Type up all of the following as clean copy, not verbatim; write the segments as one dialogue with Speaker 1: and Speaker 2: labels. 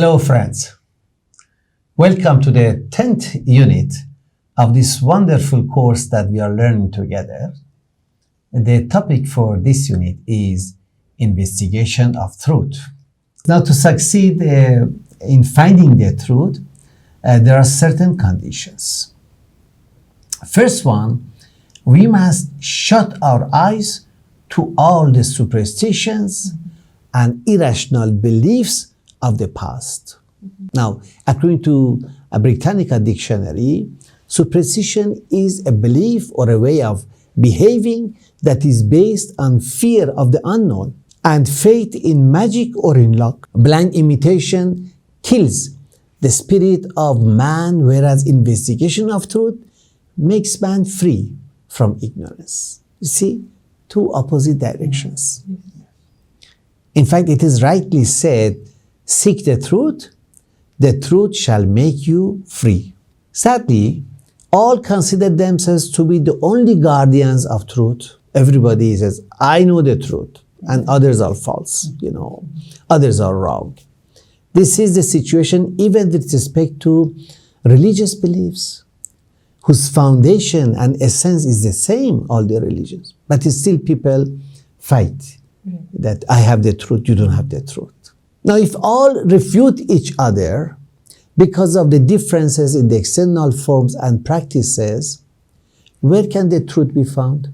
Speaker 1: Hello friends, welcome to the 10th unit of this wonderful course that we are learning together. The topic for this unit is investigation of truth. Now to succeed in finding the truth, there are certain conditions. First one, we must shut our eyes to all the superstitions and irrational beliefs of the past. Now, according to a Britannica dictionary, superstition is a belief or a way of behaving that is based on fear of the unknown and faith in magic or in luck. Blind imitation kills the spirit of man, whereas investigation of truth makes man free from ignorance. You see, two opposite directions. In fact, it is rightly said, seek the truth shall make you free. Sadly, all consider themselves to be the only guardians of truth. Everybody says, I know the truth, and others are false, others are wrong. This is the situation even with respect to religious beliefs, whose foundation and essence is the same, all the religions. But still people fight that I have the truth, you don't have the truth. Now, if all refute each other because of the differences in the external forms and practices, where can the truth be found?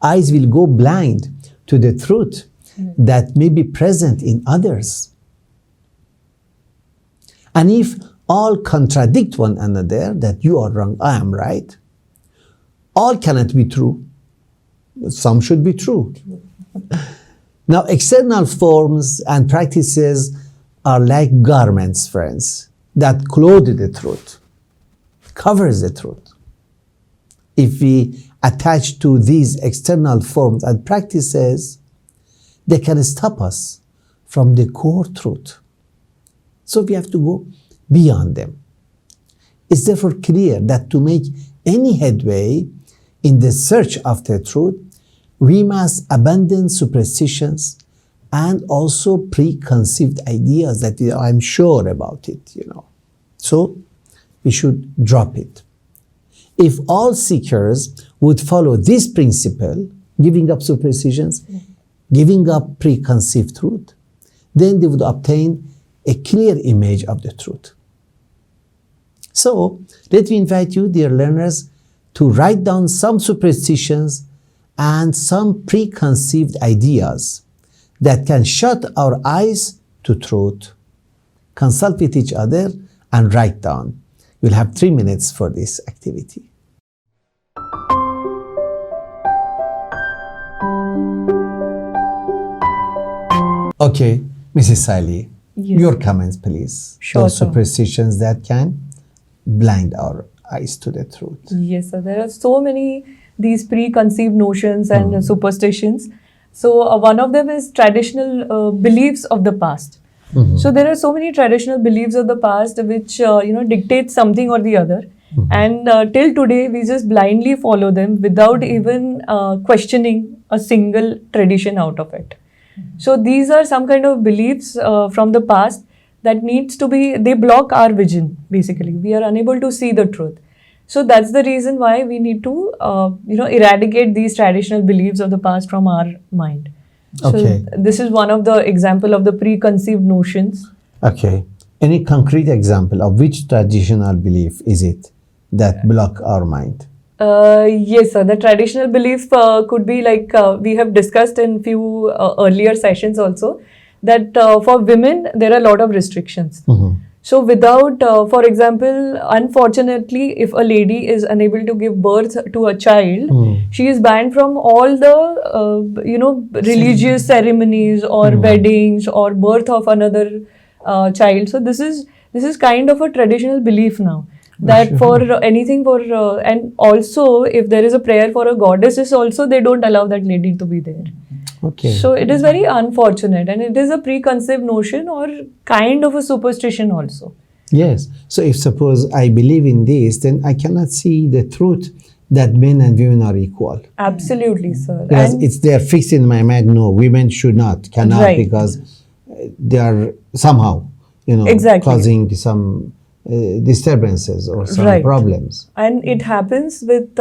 Speaker 1: Eyes will go blind to the truth that may be present in others. And if all contradict one another, that you are wrong, I am right, all cannot be true. Some should be true. Now, external forms and practices are like garments, friends, that clothe the truth, covers the truth. If we attach to these external forms and practices, they can stop us from the core truth. So we have to go beyond them. It's therefore clear that to make any headway in the search after truth, we must abandon superstitions and also preconceived ideas that I'm sure about it, So we should drop it. If all seekers would follow this principle, giving up superstitions, giving up preconceived truth, then they would obtain a clear image of the truth. So let me invite you, dear learners, to write down some superstitions and some preconceived ideas that can shut our eyes to truth. Consult with each other and write down. You'll have 3 minutes for this activity. Okay, Mrs. Saili, your comments, please.
Speaker 2: Sure,
Speaker 1: Those
Speaker 2: sir.
Speaker 1: superstitions that can blind our eyes to the truth.
Speaker 2: Yes, sir. There are so many these preconceived notions and superstitions. So one of them is traditional beliefs of the past. So there are so many traditional beliefs of the past which dictate something or the other, and till today we just blindly follow them without even questioning a single tradition out of it. So these are some kind of beliefs from the past that needs to be, they block our vision basically. We are unable to see the truth. So that's the reason why we need to, eradicate these traditional beliefs of the past from our mind.
Speaker 1: Okay.
Speaker 2: So this is one of the example of the preconceived notions.
Speaker 1: Okay. Any concrete example of which traditional belief is it that block our mind?
Speaker 2: Yes, sir. The traditional belief could be like we have discussed in few earlier sessions also, that for women there are a lot of restrictions. So without, for example, unfortunately, if a lady is unable to give birth to a child, she is banned from all the, religious ceremonies or weddings or birth of another child. So this is kind of a traditional belief now. That for anything and also if there is a prayer for a goddess also, they don't allow that lady to be there.
Speaker 1: Okay.
Speaker 2: So it is very unfortunate, and it is a preconceived notion or kind of a superstition also.
Speaker 1: Yes. So if suppose I believe in this, then I cannot see the truth that men and women are equal.
Speaker 2: Absolutely, sir.
Speaker 1: Because it's there fixed in my mind, no, women cannot,
Speaker 2: Right.
Speaker 1: because they are somehow,
Speaker 2: Exactly.
Speaker 1: causing some disturbances or some
Speaker 2: Right.
Speaker 1: problems.
Speaker 2: And it happens with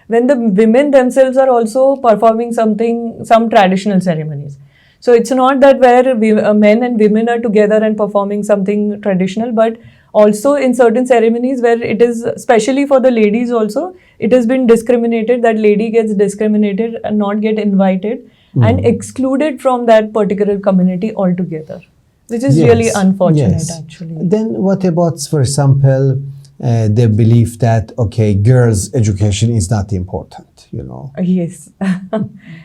Speaker 2: when the women themselves are also performing some traditional ceremonies. So it's not that where men and women are together and performing something traditional, but also in certain ceremonies where it is, especially for the ladies also, it has been discriminated, that lady gets discriminated and not get invited and excluded from that particular community altogether, which is really unfortunate actually.
Speaker 1: Then what about, for example, the belief that, okay, girls' education is not important,
Speaker 2: Yes.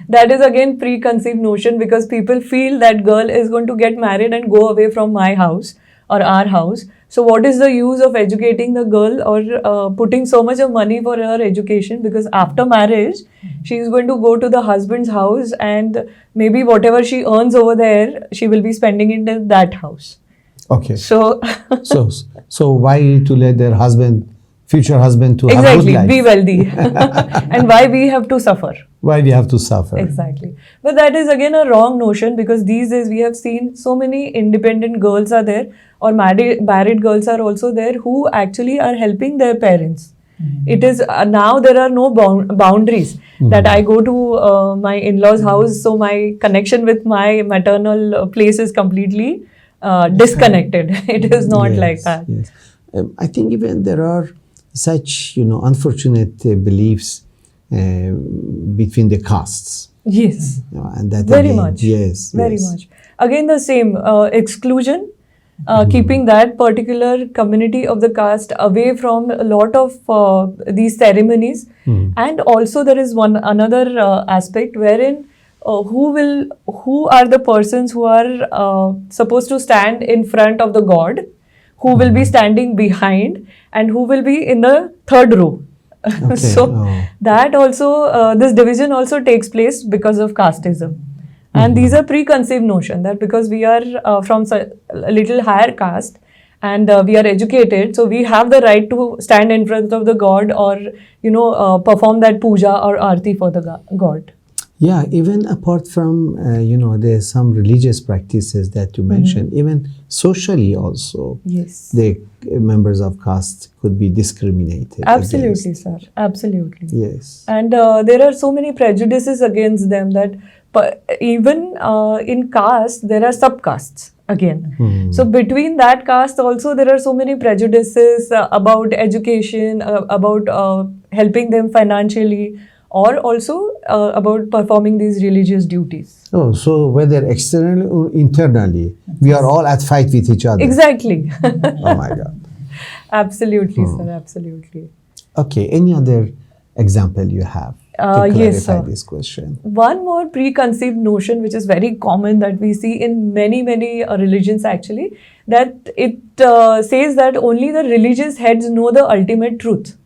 Speaker 2: That is again preconceived notion, because people feel that girl is going to get married and go away from my house or our house. So what is the use of educating the girl or putting so much of money for her education? Because after marriage, she is going to go to the husband's house, and maybe whatever she earns over there, she will be spending it in that house.
Speaker 1: Okay.
Speaker 2: So
Speaker 1: So why to let their future husband to have a
Speaker 2: exactly,
Speaker 1: good life?
Speaker 2: be wealthy. And why we have to suffer?
Speaker 1: Why we have to suffer?
Speaker 2: Exactly. But that is again a wrong notion, because these days we have seen so many independent girls are there, or married girls are also there, who actually are helping their parents. It is now there are no boundaries that I go to my in-laws house, so my connection with my maternal place is completely disconnected. It is not like that.
Speaker 1: Yes. I think even there are such, unfortunate beliefs between the castes.
Speaker 2: Yes.
Speaker 1: And that
Speaker 2: Very
Speaker 1: again,
Speaker 2: much.
Speaker 1: Yes.
Speaker 2: Very
Speaker 1: yes.
Speaker 2: much. Again, the same exclusion, keeping that particular community of the caste away from a lot of these ceremonies. And also there is another aspect wherein who are the persons who are supposed to stand in front of the god, who will be standing behind, and who will be in the third row.
Speaker 1: Okay.
Speaker 2: So that also, this division also takes place because of casteism. And these are preconceived notion that because we are from a little higher caste and we are educated, so we have the right to stand in front of the god or, perform that puja or arti for the god.
Speaker 1: Yeah, even apart from, there's some religious practices that you mentioned, even socially also,
Speaker 2: Yes.
Speaker 1: the members of caste could be discriminated
Speaker 2: Absolutely,
Speaker 1: against.
Speaker 2: sir. Absolutely.
Speaker 1: Yes.
Speaker 2: And there are so many prejudices against them that even in caste, there are subcastes again. So between that caste also, there are so many prejudices about education, about helping them financially, or also about performing these religious duties.
Speaker 1: Oh, so whether externally or internally, we are all at fight with each other.
Speaker 2: Exactly.
Speaker 1: Oh my God.
Speaker 2: Absolutely, sir. Absolutely.
Speaker 1: Okay, any other example you have to clarify
Speaker 2: Yes, sir.
Speaker 1: this question?
Speaker 2: One more preconceived notion which is very common that we see in many religions actually, that it says that only the religious heads know the ultimate truth.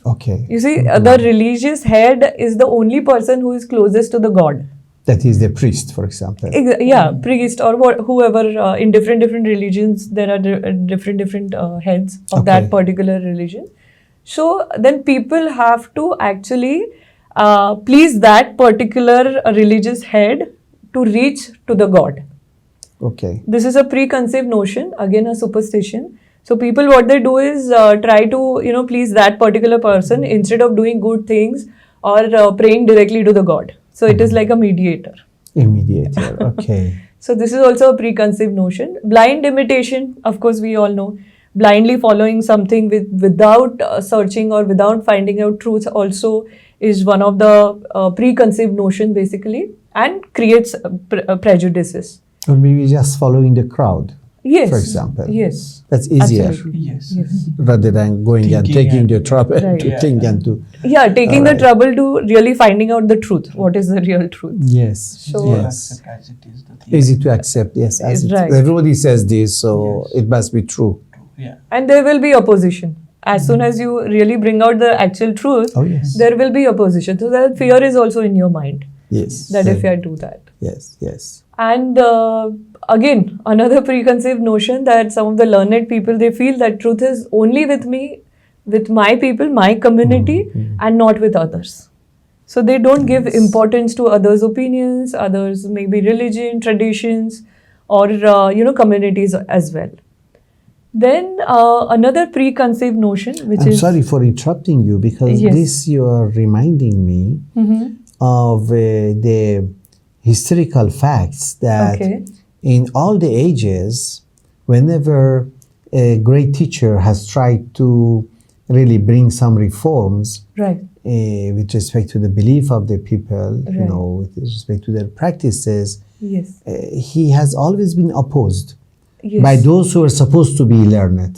Speaker 1: Okay.
Speaker 2: You see, the religious head is the only person who is closest to the god.
Speaker 1: That is the priest, for example.
Speaker 2: Yeah, priest or whoever, in different religions there are different heads of that particular religion. So then people have to actually please that particular religious head to reach to the god.
Speaker 1: Okay.
Speaker 2: This is a preconceived notion, again a superstition. So people, what they do is try to please that particular person instead of doing good things or praying directly to the god. So it is like a mediator.
Speaker 1: A mediator. Okay.
Speaker 2: So this is also a preconceived notion. Blind imitation, of course, we all know. Blindly following something without searching or without finding out truth also is one of the preconceived notion basically, and creates prejudices.
Speaker 1: Or maybe just following the crowd.
Speaker 2: Yes.
Speaker 1: For example.
Speaker 2: Yes.
Speaker 1: That's easier.
Speaker 2: Absolutely.
Speaker 3: Yes.
Speaker 1: Rather than going and taking the trouble
Speaker 2: Right.
Speaker 1: to think and to.
Speaker 2: Yeah, taking the trouble to really finding out the truth. What is the real truth?
Speaker 1: Yes.
Speaker 2: So-
Speaker 1: yes.
Speaker 3: Accept as it is the thing.
Speaker 1: Easy to accept. Yes. As
Speaker 2: Right.
Speaker 1: everybody says this, so
Speaker 3: Yes.
Speaker 1: it must be true.
Speaker 3: Yeah.
Speaker 2: And there will be opposition. As soon as you really bring out the actual truth,
Speaker 1: Oh yes.
Speaker 2: there will be opposition. So that fear is also in your mind
Speaker 1: Yes.
Speaker 2: that if I do that.
Speaker 1: Yes. Yes.
Speaker 2: And again, another preconceived notion that some of the learned people, they feel that truth is only with me, with my people, my community, and not with others. So they don't give importance to others' opinions, others maybe religion, traditions, or communities as well. Then another preconceived notion, which
Speaker 1: I'm
Speaker 2: is
Speaker 1: sorry for interrupting you, because
Speaker 2: Yes.
Speaker 1: this you are reminding me of the historical facts that
Speaker 2: Okay.
Speaker 1: in all the ages, whenever a great teacher has tried to really bring some reforms
Speaker 2: Right.
Speaker 1: with respect to the belief of the people,
Speaker 2: Right.
Speaker 1: with respect to their practices,
Speaker 2: Yes.
Speaker 1: he has always been opposed
Speaker 2: Yes.
Speaker 1: by those who are supposed to be learned.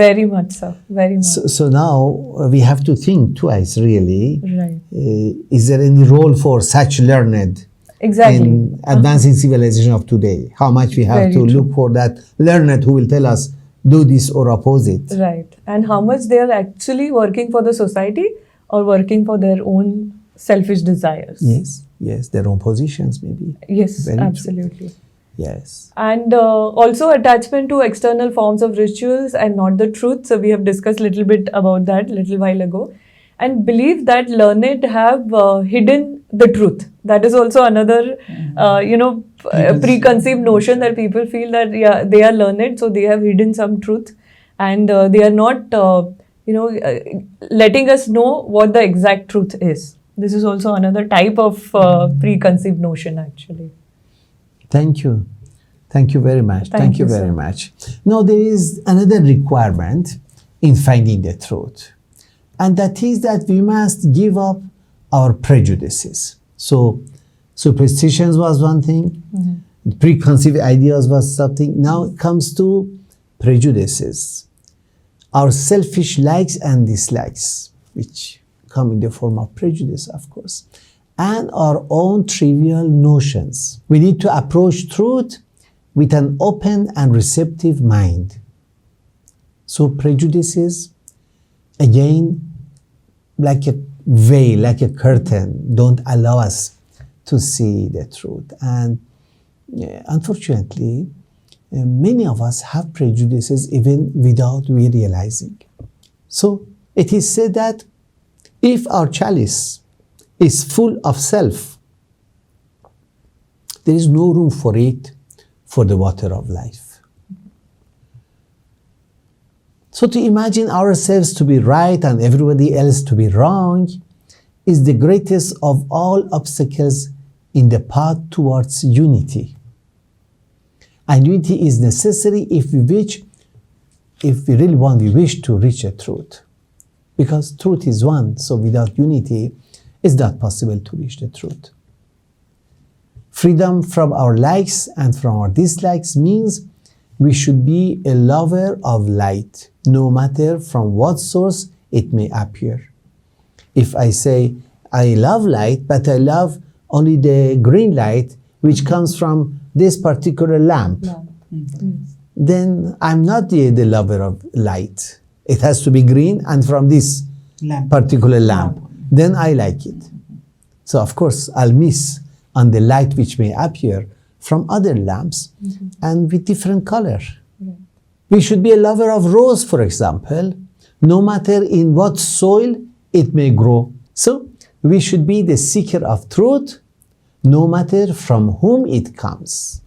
Speaker 2: Very much so. Very much.
Speaker 1: So now we have to think twice, really.
Speaker 2: Right.
Speaker 1: Is there any role for such learned
Speaker 2: Exactly.
Speaker 1: in advancing civilization of today? How much we have
Speaker 2: Very
Speaker 1: to
Speaker 2: true.
Speaker 1: look for that learned who will tell us do this or oppose it.
Speaker 2: Right. And how much they are actually working for the society or working for their own selfish desires.
Speaker 1: Yes, their own positions maybe.
Speaker 2: Yes,
Speaker 1: Very true.
Speaker 2: absolutely.
Speaker 1: Yes.
Speaker 2: And also attachment to external forms of rituals and not the truth. So we have discussed a little bit about that a little while ago. And believe that learned have hidden the truth. That is also another, preconceived notion that people feel that they are learned, so they have hidden some truth, and they are not, letting us know what the exact truth is. This is also another type of preconceived notion, actually.
Speaker 1: Thank you. Thank you very much.
Speaker 2: Thank you,
Speaker 1: very
Speaker 2: sir.
Speaker 1: much. Now, there is another requirement in finding the truth, and that is that we must give up our prejudices. So, superstitions was one thing, preconceived ideas was something. Now it comes to prejudices, our selfish likes and dislikes, which come in the form of prejudice, of course, and our own trivial notions. We need to approach truth with an open and receptive mind. So prejudices, again, like a veil, like a curtain, don't allow us to see the truth. And unfortunately, many of us have prejudices even without we realizing. So it is said that if our chalice is full of self, there is no room for it for the water of life. So to imagine ourselves to be right and everybody else to be wrong is the greatest of all obstacles in the path towards unity. And unity is necessary if we really wish to reach the truth. Because truth is one, so without unity, it's not possible to reach the truth. Freedom from our likes and from our dislikes means we should be a lover of light, no matter from what source it may appear. If I say, I love light, but I love only the green light, which comes from this particular lamp, then I'm not the lover of light. It has to be green and from this particular lamp. Then I like it. So of course, I'll miss on the light which may appear from other lamps and with different color. We should be a lover of rose, for example, no matter in what soil it may grow. So we should be the seeker of truth, no matter from whom it comes.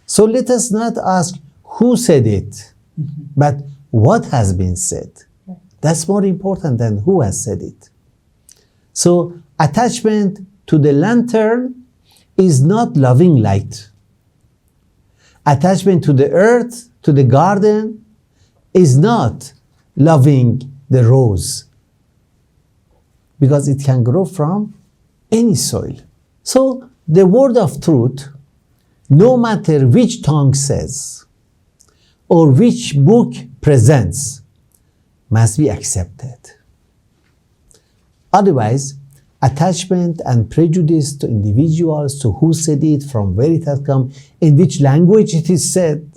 Speaker 1: So let us not ask who said it, but what has been said. That's more important than who has said it. So attachment to the lantern is not loving light. Attachment to the earth, to the garden, is not loving the rose, because it can grow from any soil. So the word of truth, no matter which tongue says or which book presents, must be accepted. Otherwise, attachment and prejudice to individuals, to who said it, from where it has come, in which language it is said,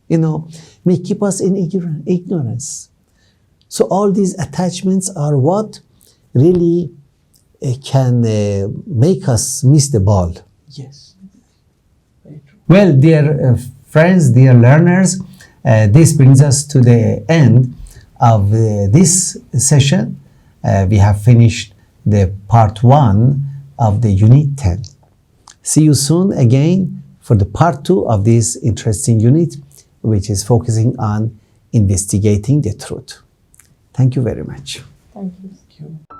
Speaker 1: may keep us in ignorance. So all these attachments are what really can make us miss the ball.
Speaker 3: Yes. Very true.
Speaker 1: Well, dear friends, dear learners, this brings us to the end of this session. We have finished the part 1 of the Unit 10. See you soon again for the part 2 of this interesting unit, which is focusing on investigating the truth. Thank you very much.
Speaker 2: Thank you.
Speaker 3: Thank you.